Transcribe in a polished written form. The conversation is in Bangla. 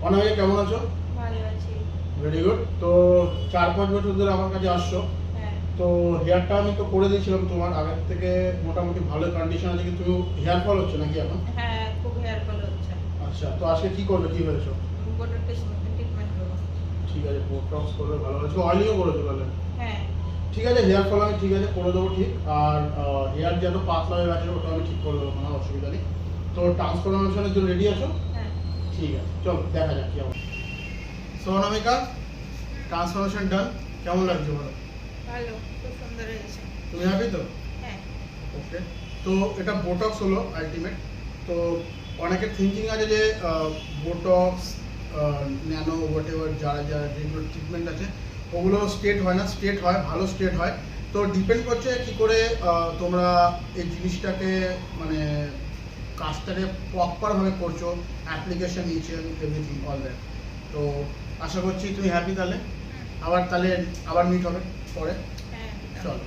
অনামিকা কেমন আছো? ভালো আছি। Very good. তো 4-5 বছর ধরে আমার কাছে আসছো। হ্যাঁ। তো হেয়ারটা আমি তো করে দিয়েছিলাম, তোমার আগের থেকে মোটামুটি ভালো কন্ডিশন আছে, কিন্তু হেয়ার ফল হচ্ছে নাকি এখন? হ্যাঁ, খুব হেয়ার ফল হচ্ছে। আচ্ছা, তো আজকে কি করবে, কি হয়েছে? বোটক্স ট্রিটমেন্ট করবো। ঠিক আছে, বোটক্স করবে, ভালো হয়েছে। অয়েলিংও করেছো তাহলে? হ্যাঁ। ঠিক আছে, হেয়ার ফল আমি ঠিক আছে করে দেবো ঠিক। আর হেয়ার যত পাতলা হয়ে গেছে ওটা আমি ঠিক করে দেবো, কোনো অসুবিধা নেই। তো ট্রান্সফরমেশনের জন্য রেডি আছো? হ্যাঁ। ঠিক আছে, চলো দেখা যাক কি হবে। সো অনামিকা, ট্রান্সফরমেশন ডান। কেমন লাগছে বলো? ভালো, খুব সুন্দর হয়েছে। তুমি হ্যাপি তো? হ্যাঁ। ওকে। তো এটা বোটক্স হলো আলটিমেট। তো অনেকের থিঙ্কিং আছে যে বোটক্স, ন্যানো, হোয়াট এভার, যারা যারা যেগুলো ট্রিটমেন্ট আছে ওগুলো স্ট্রেট হয় না। স্ট্রেট হয়, ভালো স্ট্রেট হয়। তো ডিপেন্ড করছে কি করে তোমরা এই জিনিসটাকে মানে কাজটাকে প্রপারভাবে করছো, অ্যাপ্লিকেশন নিচে, এভরিথিং অল দ্যাট। তো আশা করছি তুমি হ্যাপি তাহলে। আবার তাহলে আবার মিট হবে পরে। হ্যাঁ। চলো।